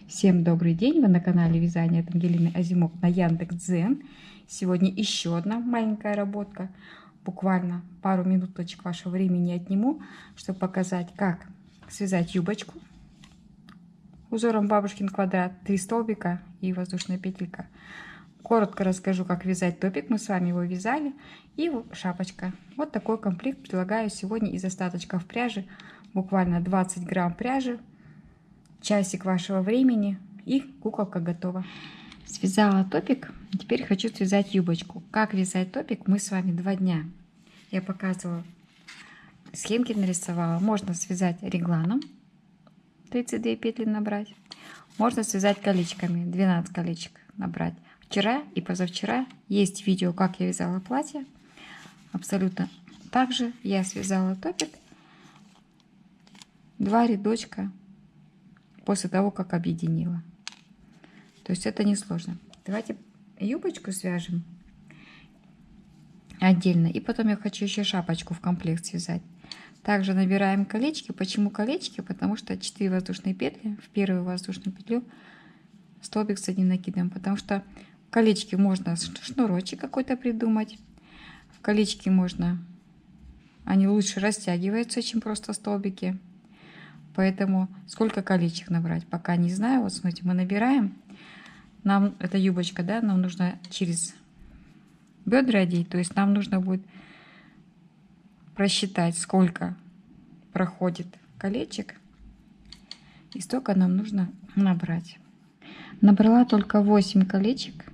Всем добрый день! Вы на канале Вязание от Ангелины Азимок на Яндекс.Дзен. Сегодня еще одна маленькая работка. Буквально пару минуточек вашего времени отниму, чтобы показать, как связать юбочку узором бабушкин квадрат, 3 столбика и воздушная петелька. Коротко расскажу, как вязать топик. Мы с вами его вязали. И шапочка. Вот такой комплект предлагаю сегодня из остаточков пряжи. Буквально 20 грамм пряжи. Часик вашего времени и куколка готова. Связала топик, теперь хочу связать юбочку. Как вязать топик, мы с вами 2 дня. Я показывала, схемки нарисовала. Можно связать регланом, 32 петли набрать. Можно связать колечками, 12 колечек набрать. Вчера и позавчера есть видео, как я вязала платье. Абсолютно так же я связала топик. 2 рядочка после того, как объединила. То есть это несложно. Давайте юбочку свяжем отдельно. И потом я хочу еще шапочку в комплект связать. Также набираем колечки. Почему колечки? Потому что 4 воздушные петли. В первую воздушную петлю столбик с одним накидом. Потому что в колечке можно шнурочек какой-то придумать. В колечке можно... Они лучше растягиваются, чем просто столбики. Поэтому сколько колечек набрать, пока не знаю. Вот смотрите, мы набираем. Нам эта юбочка, да, нам нужно через бедра одеть. То есть нам нужно будет просчитать, сколько проходит колечек. И столько нам нужно набрать. Набрала только 8 колечек.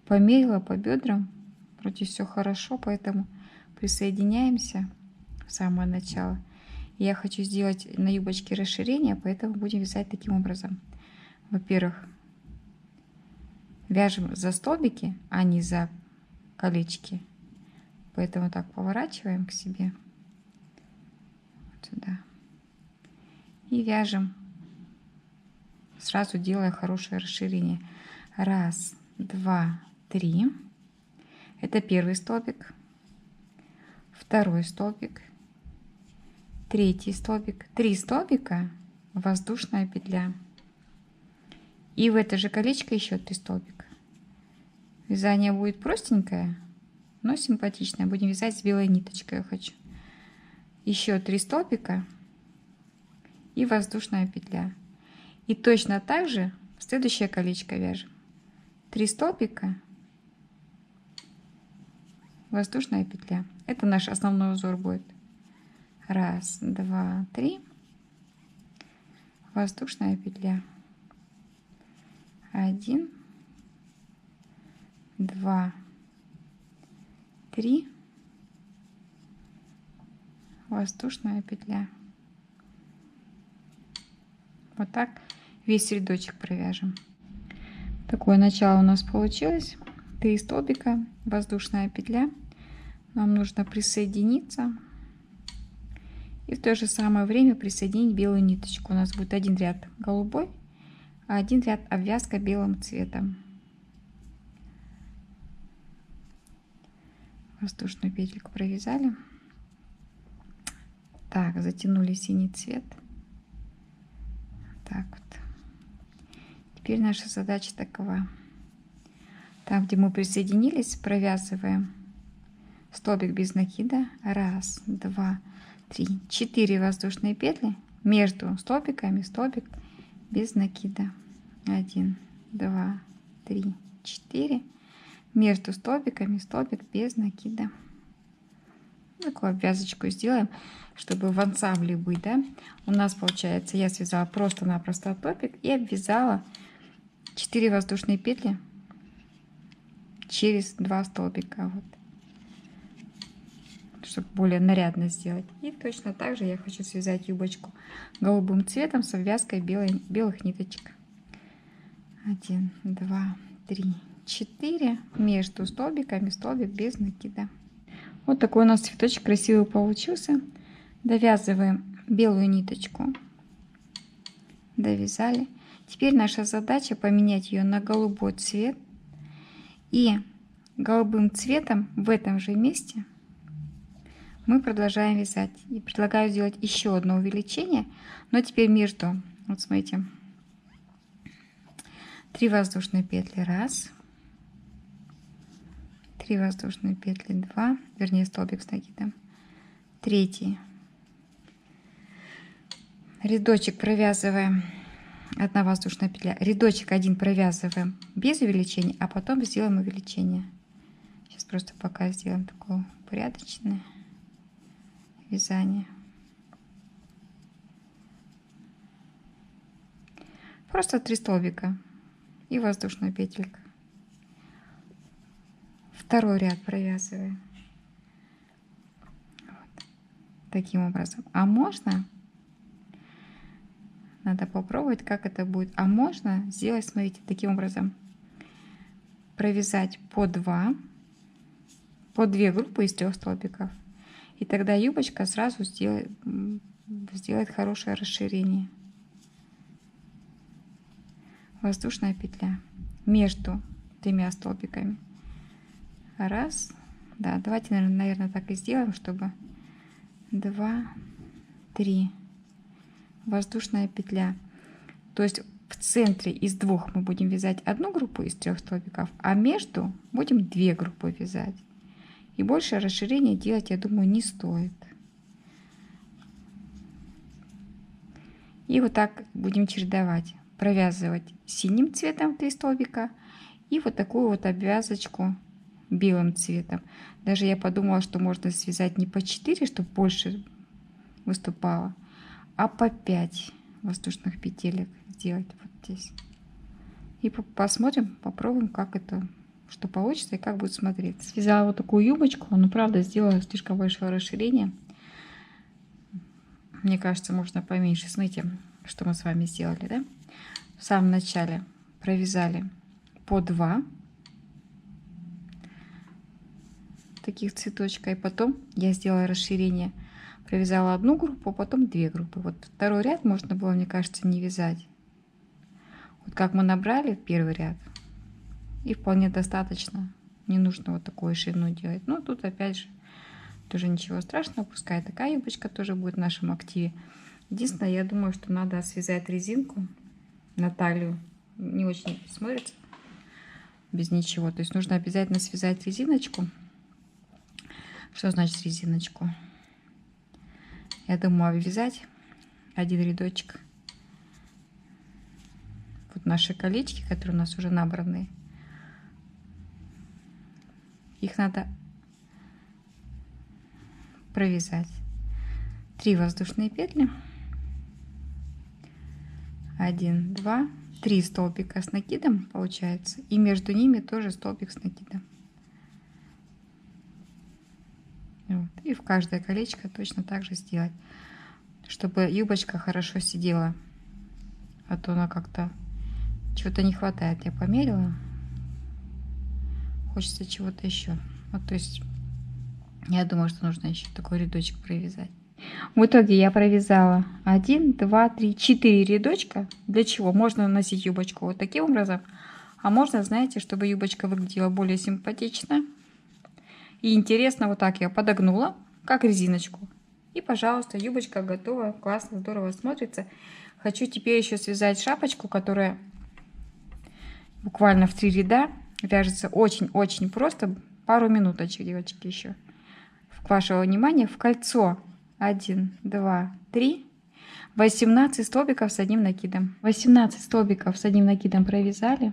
Померила по бедрам. Вроде все хорошо, поэтому присоединяемся в самое начало. Я хочу сделать на юбочке расширение, поэтому будем вязать таким образом. Во-первых, вяжем за столбики, а не за колечки. Поэтому так поворачиваем к себе. Вот сюда. И вяжем, сразу делая хорошее расширение. 1, 2, 3. Это первый столбик. Второй столбик. Третий столбик, 3 столбика, воздушная петля. И в это же колечко еще 3 столбика. Вязание будет простенькое, но симпатичное. Будем вязать с белой ниточкой, я хочу. Еще 3 столбика и воздушная петля. И точно так же в следующее колечко вяжем. 3 столбика, воздушная петля. Это наш основной узор будет. 1, 2, 3. Воздушная петля. 1, 2, 3. Воздушная петля. Вот так весь рядочек провяжем. Такое начало у нас получилось. 3 столбика, воздушная петля. Нам нужно присоединиться. И в то же самое время присоединить белую ниточку. У нас будет один ряд голубой, а один ряд обвязка белым цветом. Воздушную петельку провязали. Так, затянули синий цвет. Так вот. Теперь наша задача такова. Там, где мы присоединились, провязываем столбик без накида. 1, 2, 3, 4 воздушные петли между столбиками, столбик без накида. 1, 2, 3, 4. Между столбиками столбик без накида. Такую обвязочку сделаем, чтобы в ансамбле быть, да? У нас получается, я связала просто-напросто топик и обвязала 4 воздушные петли через 2 столбика. Вот. Чтобы более нарядно сделать. И точно так же я хочу связать юбочку голубым цветом с обвязкой белых ниточек. 1, 2, 3, 4. Между столбиками столбик без накида. Вот такой у нас цветочек красивый получился. Довязываем белую ниточку. Довязали. Теперь наша задача поменять ее на голубой цвет. И голубым цветом в этом же месте мы продолжаем вязать. И предлагаю сделать еще одно увеличение, но теперь между, вот смотрите, 3 воздушные петли, 1, 3 воздушные петли, 2, вернее столбик с накидом, 3, рядочек провязываем, 1 воздушная петля, рядочек 1 провязываем без увеличения, а потом сделаем увеличение. Сейчас просто пока сделаем такое порядочное вязание. Просто 3 столбика и воздушная петелька. Второй ряд провязываем вот таким образом. А можно, надо попробовать, как это будет. А можно сделать, смотрите, таким образом, провязать по 2 группы из 3 столбиков, и тогда юбочка сразу сделает хорошее расширение. Воздушная петля между 3 столбиками. 1, да, давайте, наверное, так и сделаем, чтобы 2, 3, воздушная петля. То есть в центре из 2 мы будем вязать 1 группу из 3 столбиков, а между будем 2 группы вязать. И больше расширения делать, я думаю, не стоит. И вот так будем чередовать. Провязывать синим цветом 3 столбика и вот такую вот обвязочку белым цветом. Даже я подумала, что можно связать не по 4, чтобы больше выступало, а по 5 воздушных петелек сделать вот здесь. И посмотрим, попробуем, как это, что получится и как будет смотреться. Связала вот такую юбочку, но правда сделала слишком большое расширение. Мне кажется, можно поменьше. Смотрите, что мы с вами сделали, да? В самом начале провязали по 2 таких цветочка, и потом я сделала расширение, провязала 1 группу, потом 2 группы. Вот второй ряд можно было, мне кажется, не вязать. Вот как мы набрали первый ряд, и вполне достаточно, не нужно вот такую ширину делать. Но тут опять же тоже ничего страшного, пускай такая юбочка тоже будет в нашем активе. Единственное, я думаю, что надо связать резинку на талию, не очень смотрится без ничего. То есть нужно обязательно связать резиночку. Что значит резиночку? Я думаю, обвязать 1 рядочек. Вот наши колечки, которые у нас уже набраны, их надо провязать. 3 воздушные петли, 1, 2, 3 столбика с накидом получается, и между ними тоже столбик с накидом. Вот. И в каждое колечко точно так же сделать, чтобы юбочка хорошо сидела, а то она как-то чего-то не хватает. Я померила, хочется чего-то еще. Вот, то есть я думаю, что нужно еще такой рядочек провязать. В итоге я провязала 1, 2, 3, 4 рядочка. Для чего? Можно носить юбочку вот таким образом, а можно, знаете, чтобы юбочка выглядела более симпатично и интересно. Вот так я подогнула, как резиночку. И, пожалуйста, юбочка готова, классно, здорово смотрится. Хочу теперь еще связать шапочку, которая буквально в 3 ряда вяжется очень-очень просто. Пару минуточек, девочки, еще. К вашему вниманию, в кольцо 1, 2, 3, 18 столбиков с одним накидом. 18 столбиков с одним накидом провязали.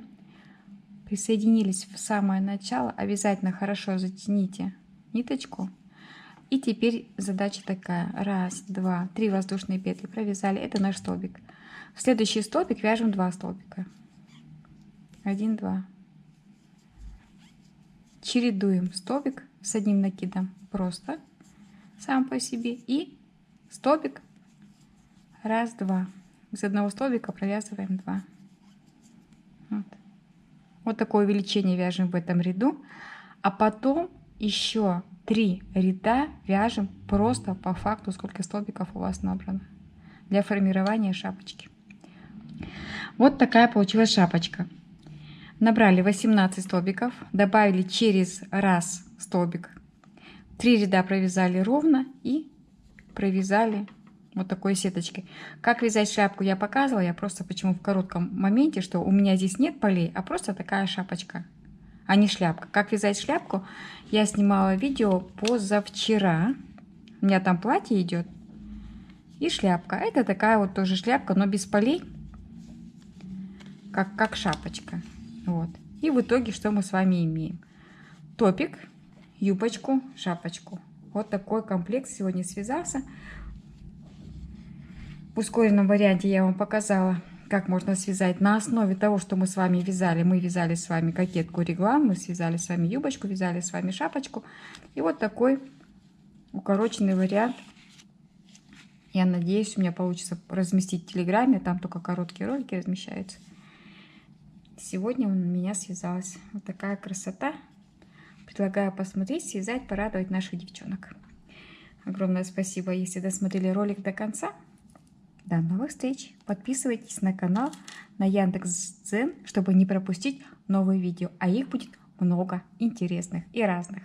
Присоединились в самое начало. Обязательно хорошо затяните ниточку. И теперь задача такая. 1, 2, 3 воздушные петли провязали. Это наш столбик. В следующий столбик вяжем 2 столбика. 1, 2. Чередуем столбик с одним накидом. Просто сам по себе. И столбик. 1, 2. Из одного столбика провязываем 2. Вот такое увеличение вяжем в этом ряду. А потом еще 3 ряда вяжем просто по факту, сколько столбиков у вас набрано, для формирования шапочки. Вот такая получилась шапочка. Набрали 18 столбиков, добавили через раз столбик, 3 ряда провязали ровно и провязали вот такой сеточкой. Как вязать шляпку я показывала, я просто почему в коротком моменте, что у меня здесь нет полей, а просто такая шапочка, а не шляпка. Как вязать шляпку я снимала видео позавчера. У меня там платье идет и шляпка. Это такая вот тоже шляпка, но без полей, как шапочка. Вот. И в итоге что мы с вами имеем? Топик, юбочку, шапочку. Вот такой комплект сегодня связался. В ускоренном варианте я вам показала, как можно связать на основе того, что мы с вами вязали. Мы вязали с вами кокетку реглан, мы связали с вами юбочку, вязали с вами шапочку. И вот такой укороченный вариант. Я надеюсь, у меня получится разместить в Телеграме, там только короткие ролики размещаются. Сегодня у меня связалась вот такая красота. Предлагаю посмотреть, связать, порадовать наших девчонок. Огромное спасибо, если досмотрели ролик до конца. До новых встреч! Подписывайтесь на канал, на Яндекс.Дзен, чтобы не пропустить новые видео. А их будет много интересных и разных.